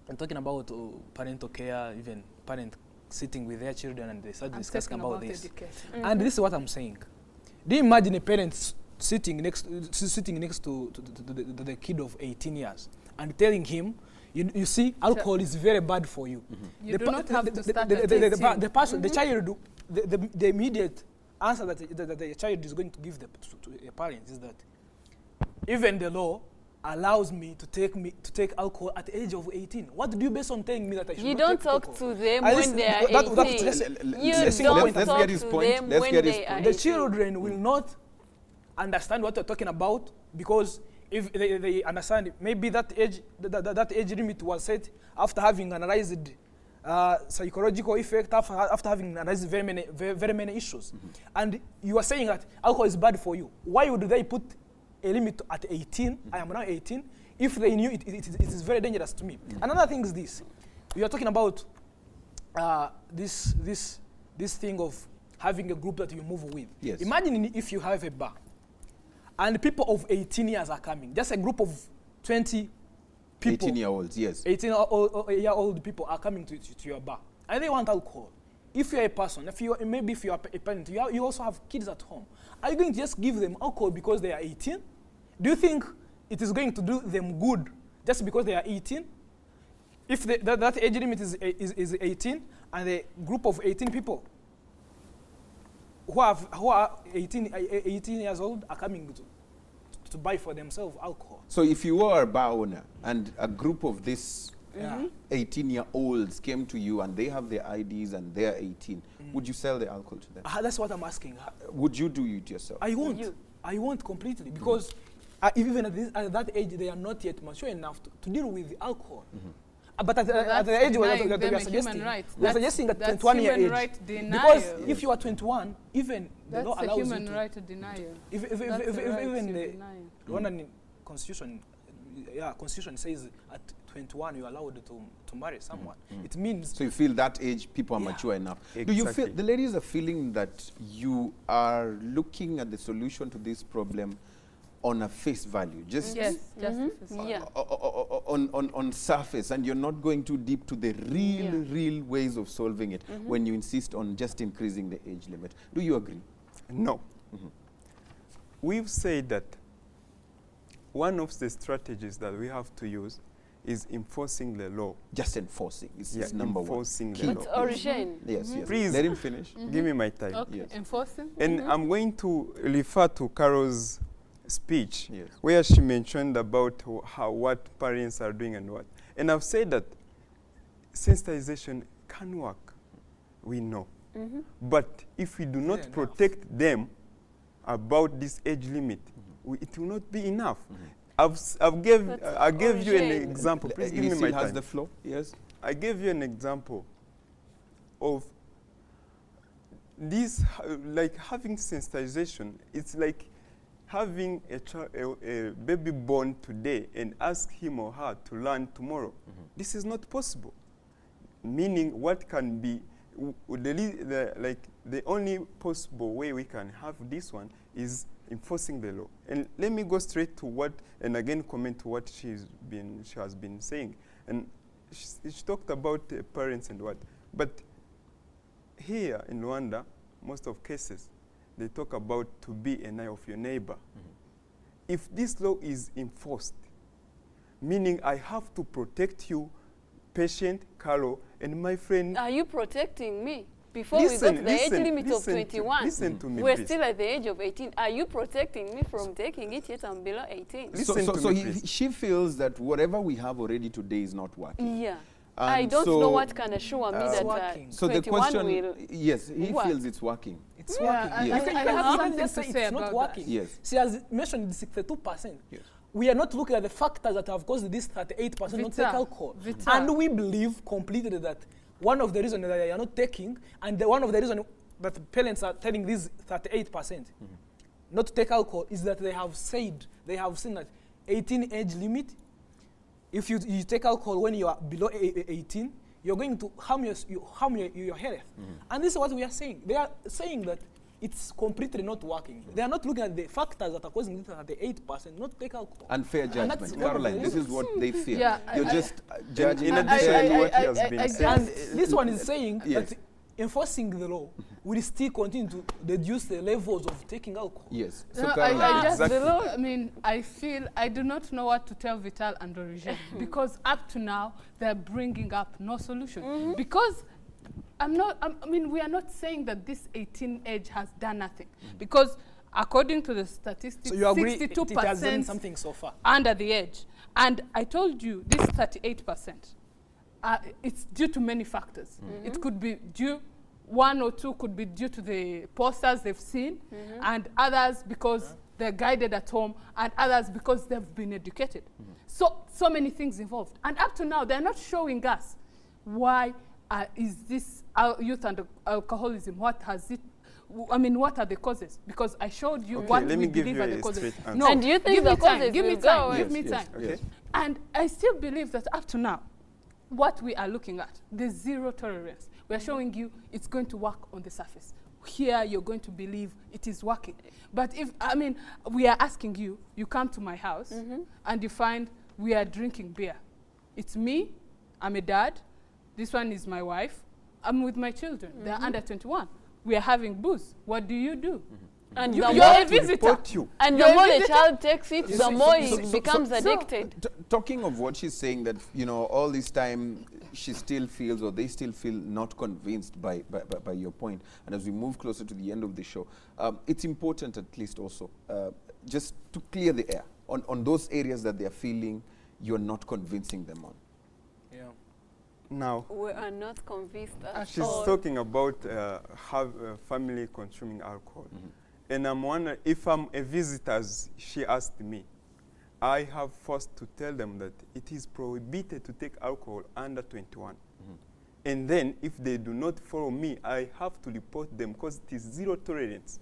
I'm talking about parental care, even parent sitting with their children and they start discussing about this. And this is what I'm saying. Do you imagine a parent sitting next to the kid of 18 years and telling him, you see, alcohol is very bad for you. You do not have to start at the person, the child, the immediate answer that the child is going to give to a parent is that even the law allows me to take alcohol at the age of 18. What do you base on telling me that I should You not don't take talk alcohol? to them when they are 18. You don't talk to them when they are 18. The children will not understand what you're talking about because if they understand, maybe that age limit was set after having analyzed psychological effect, after having analyzed very many issues. And you are saying that alcohol is bad for you. Why would they put a limit at 18? I am now 18. If they knew it is very dangerous to me. Another thing is this. We are talking about this thing of having a group that you move with. Yes. Imagine if you have a bar and people of 18 years are coming. Just a group of 20 people. 18-year-olds, yes. 18-year-old people are coming to your bar. And they want alcohol. If you're a person, maybe if you're a parent, you also have kids at home. Are you going to just give them alcohol because they are 18? Do you think it is going to do them good just because they are 18? If that age limit is 18 and a group of 18 people who are 18 years old are coming to buy for themselves alcohol. So if you were a bar owner and a group of these Yeah. 18-year-olds came to you and they have their IDs and they're 18, would you sell the alcohol to them? That's what I'm asking. Would you do it yourself? I won't. I won't completely, because even at that age, they are not yet mature enough to deal with the alcohol. But at the age where we are suggesting that 21 year age, because if you are 21, even the law allows you to. That's a human right to denial. Even the Rwandan constitution, constitution says at 21 you are allowed to marry someone. It means. So you feel that age people are mature enough. Exactly. Do you feel the ladies are feeling that you are looking at the solution to this problem on a face value, just on surface, and you're not going too deep to the real ways of solving it when you insist on just increasing the age limit? Do you agree? No. We've said that one of the strategies that we have to use is enforcing the law. Just enforcing is number enforcing one. The law. It's origin. Yes. Please let him finish. Give me my time. Okay. Yes. Enforcing. And I'm going to refer to Carol's speech where she mentioned about what parents are doing and what. And I've said that sensitization can work. We know. But if we do not protect them about this age limit, it will I gave you an example. Please give me my time. Has the floor? Yes. I gave you an example of this, like having sensitization. It's like having a baby born today and ask him or her to learn tomorrow. This is not possible. Meaning, what can be the only possible way we can have this one is enforcing the law. And let me go straight to what, and again comment to what she has been saying. And she talked about parents and what. But here in Rwanda, most of cases, they talk about to be an eye of your neighbor. If this law is enforced, meaning I have to protect you, patient, Carlo, and my friend. Are you protecting me? Before we got the age limit of 21, listen to me, we're please. still at the age of 18. Are you protecting me from taking it yet I'm below 18? She feels that whatever we have already today is not working. Yeah. I don't know what can assure me that so 21 the question, will yes, he feels it's working. It's working. Yes. I have something to say it's not working. Yes. She has mentioned 62%. Yes. We are not looking at the factors that have caused this 38% not take alcohol. And we believe completely that one of the reasons that they are not taking, and one of the reasons that parents are telling these 38% not to take alcohol is that they have seen that 18 age limit, if you take alcohol when you are below 18, you're going to harm your health. And this is what we are saying. They are saying that it's completely not working. They are not looking at the factors that are causing this at the 8%, not take alcohol. Unfair judgment. Caroline, this is what they feel. Yeah, you're just judging. In addition to what he has been saying. And this one is saying that enforcing the law will still continue to reduce the levels of taking alcohol. Yes. So I mean, I feel I do not know what to tell Vital and Origin because up to now they're bringing up no solution. Because I mean, we are not saying that this 18 age has done nothing because according to the statistics, so you agree 62% it has done something so far under the age. And I told you this 38%. It's due to many factors. It could be due, one or two could be due to the posters they've seen, and others because they're guided at home, and others because they've been educated. So many things involved. And up to now, they're not showing us why is this youth and alcoholism, what has it, I mean, what are the causes? Because I showed you what we believe are the causes. No, and do you think the causes give me will time, go? give me time. Yes. And I still believe that up to now, what we are looking at, the zero tolerance, we're showing you it's going to work on the surface. Here, you're going to believe it is working. But if, I mean, we are asking you, you come to my house and you find we are drinking beer. It's me, I'm a dad, this one is my wife, I'm with my children, they're under 21. We are having booze. What do you do? And you're a visitor. And the more the child takes it, the more it becomes addicted. Talking of what she's saying, that, you know, all this time she still feels, or they still feel not convinced by your point. And as we move closer to the end of the show, it's important at least also just to clear the air on those areas that they're feeling you're not convincing them on. Yeah. Now, We are not convinced at she's all. talking about family consuming alcohol. And I'm wondering, if I'm a visitor, as she asked me, I have first to tell them that it is prohibited to take alcohol under 21. And then, if they do not follow me, I have to report them because it is zero tolerance.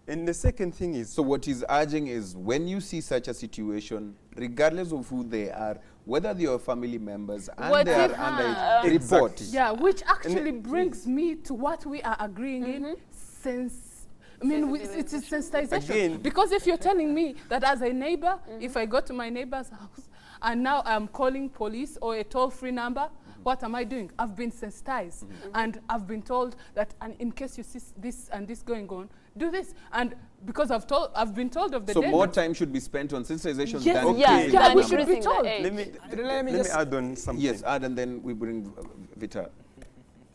And the second thing is... So what he's urging is, when you see such a situation, regardless of who they are, whether they are family members and What they are if- under report. Exactly. Yeah, which actually brings me to what we are agreeing in, it is sensitization. Again- Because if you're telling me that as a neighbor, if I go to my neighbor's house and now I'm calling police or a toll-free number, what am I doing? I've been sensitized and I've been told that, and in case you see this and this going on, do this. And because I've been told of the So danger. more time should be spent on sensitization Yes, than yeah, increasing yeah, the we number. should be told. Let me add on something. Yes, add, and then we bring Vita.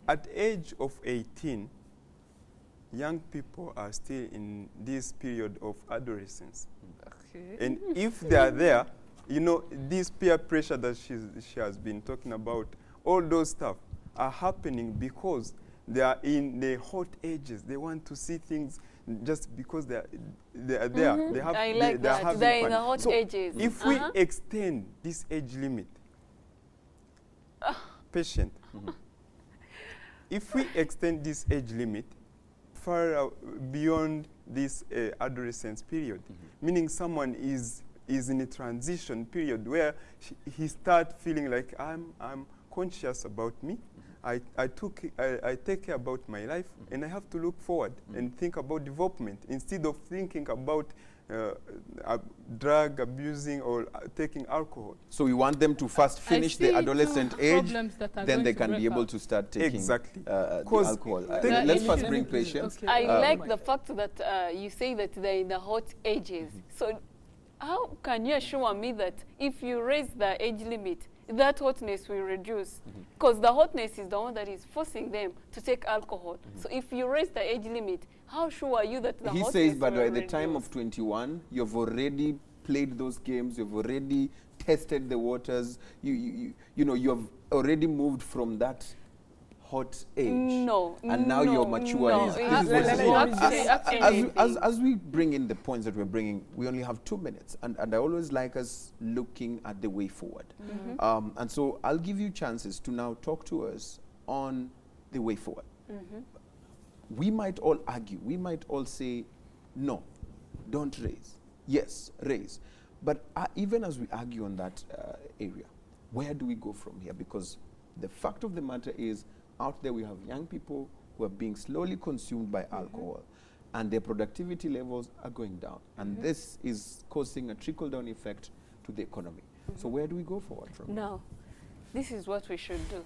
At age of 18, young people are still in this period of adolescence. Okay. And if they are there, you know, this peer pressure that she has been talking about, all those stuff are happening because they are in the hot ages. They want to see things just because they are there. They have, I like they are that. having They're in fun. the hot So ages. if we extend this age limit, patient, if we extend this age limit far beyond this adolescence period, meaning someone is in a transition period where he start feeling like I'm conscious about me. I take care about my life, and I have to look forward and think about development instead of thinking about drug abusing or taking alcohol. So we want them to first finish the adolescent age, then they can be able to start taking the alcohol. Let's first bring patients. I like the fact that you say that they're in the hot ages. So how can you assure me that if you raise the age limit, that hotness will reduce? Because the hotness is the one that is forcing them to take alcohol. So if you raise the age limit, how sure are you that the hotness He says, but will by the reduce? time of 21, you've already played those games, you've already tested the waters, you know, you have already moved from that hot age. No, and now you're mature. no. As we bring in the points that we're bringing, we only have 2 minutes, and I always like us looking at the way forward. And so I'll give you chances to now talk to us on the way forward. We might all argue, we might all say, no, don't raise. Yes, raise. But even as we argue on that area, where do we go from here? Because the fact of the matter is, out there we have young people who are being slowly consumed by alcohol, and their productivity levels are going down. And this is causing a trickle-down effect to the economy. So where do we go forward from? Now, this is what we should do.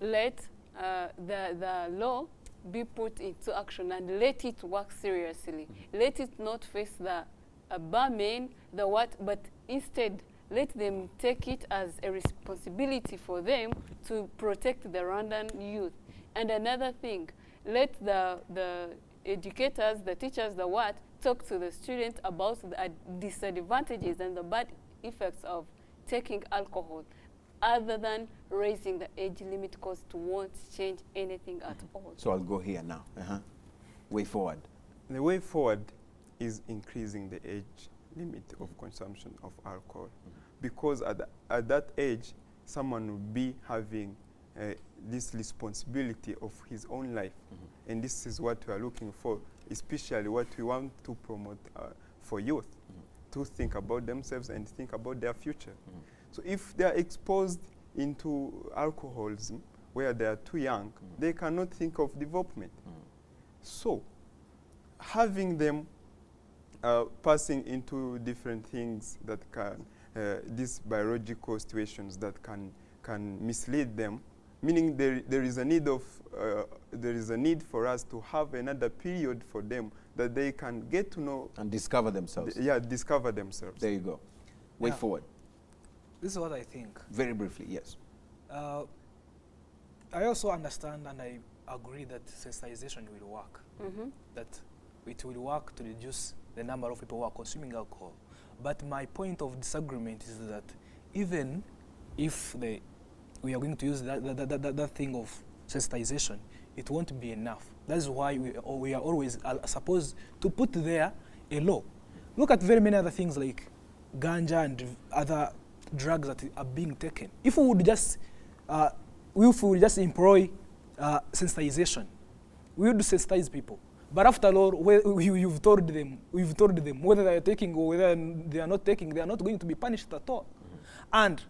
Let the law be put into action and let it work seriously. Let it not face the barman, but instead let them take it as a responsibility for them to protect the Rwandan youth. And another thing, let the educators, the teachers, talk to the students about the disadvantages and the bad effects of taking alcohol, other than raising the age limit, because it won't change anything at all. So I'll go here now. Way forward. The way forward is increasing the age limit of consumption of alcohol, because at that age, someone will be having this responsibility of his own life. And this is what we are looking for, especially what we want to promote for youth, to think about themselves and think about their future. So if they are exposed into alcoholism, where they are too young, they cannot think of development. So having them passing into different things that can, these biological situations that can mislead them, meaning there is a need for us to have another period for them that they can get to know and discover themselves. Discover themselves. There you go. Way forward. This is what I think. Very briefly, yes. I also understand and I agree that sensitization will work. That it will work to reduce the number of people who are consuming alcohol. But my point of disagreement is that even if the we are going to use that thing of sensitization, it won't be enough. That's why we are always supposed to put there a law. Look at very many other things like ganja and other drugs that are being taken. If we would just employ sensitization, we would sensitize people. But after all, we've told them whether they are taking or whether they are not taking, they are not going to be punished at all. And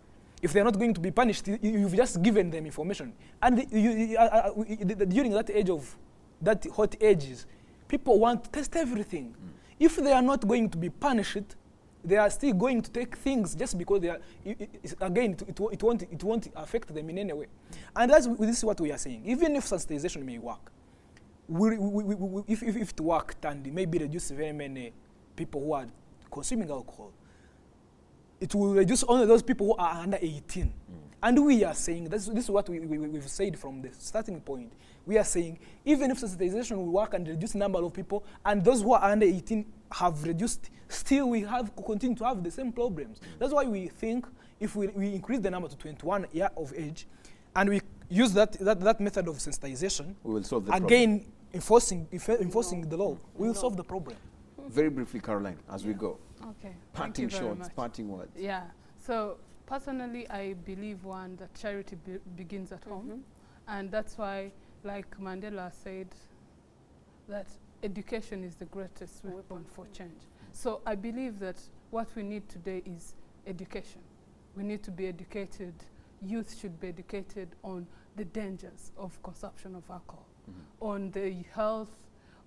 if they are not going to be punished, you've just given them information. And during that age of that hot ages, people want to test everything. If they are not going to be punished, they are still going to take things just because they are. It won't affect them in any way. And this is what we are saying. Even if sensitization may work, if it worked and maybe reduce very many people who are consuming alcohol, it will reduce only those people who are under 18. And we are saying, this is what we've said from the starting point. We are saying, even if sensitization will work and reduce the number of people, and those who are under 18 have reduced, still we have continue to have the same problems. That's why we think if we increase the number to 21 years of age, and we use that method of sensitization, we will solve the problem. Enforcing the law, we will solve the problem. Very briefly, Caroline, as we go. Okay. Parting shots, parting words. Yeah. So personally, I believe that charity begins at home, and that's why, like Mandela said, that education is the greatest weapon for change. So I believe that what we need today is education. We need to be educated. Youth should be educated on the dangers of consumption of alcohol, on the health,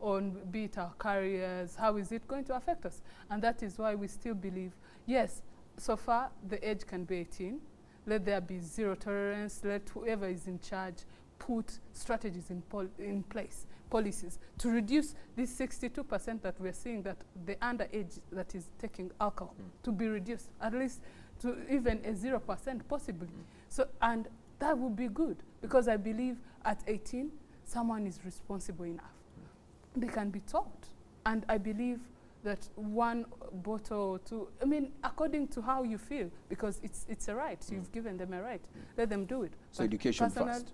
on be it our careers, how is it going to affect us? And that is why we still believe, yes, so far the age can be 18. Let there be zero tolerance. Let whoever is in charge put strategies in place, policies, to reduce this 62% that we're seeing, that the underage that is taking alcohol, to be reduced, at least to even a 0% possibly. So, and that would be good, because I believe at 18, someone is responsible enough. They can be taught. And I believe that one bottle or two, I mean, according to how you feel, because it's a right. You've given them a right. Let them do it. So education first.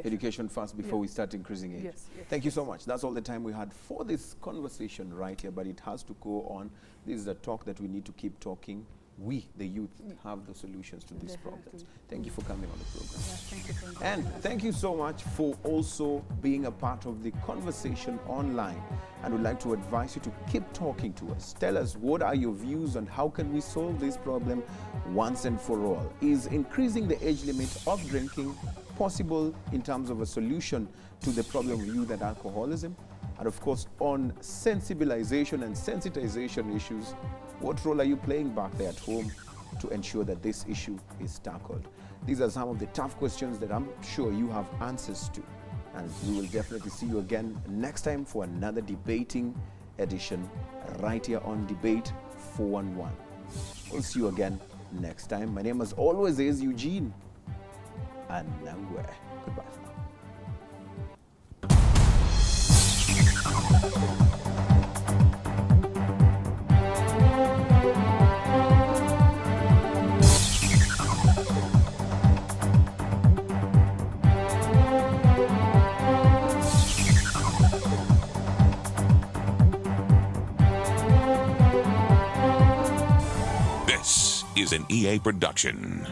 Education first before we start increasing age. Yes, yes. Thank you so much. That's all the time we had for this conversation right here, but it has to go on. This is a talk that we need to keep talking. We, the youth, have the solutions to these problems. Thank you for coming on the program. Thank you for and thank you so much for also being a part of the conversation online. And we'd like to advise you to keep talking to us. Tell us, what are your views on how can we solve this problem once and for all? Is increasing the age limit of drinking possible in terms of a solution to the problem of youth and alcoholism? And of course, on sensibilization and sensitization issues, what role are you playing back there at home to ensure that this issue is tackled? These are some of the tough questions that I'm sure you have answers to. And we will definitely see you again next time for another debating edition right here on Debate 411. We'll see you again next time. My name as always is Eugene Anangwe. Goodbye for now. Is an EA production.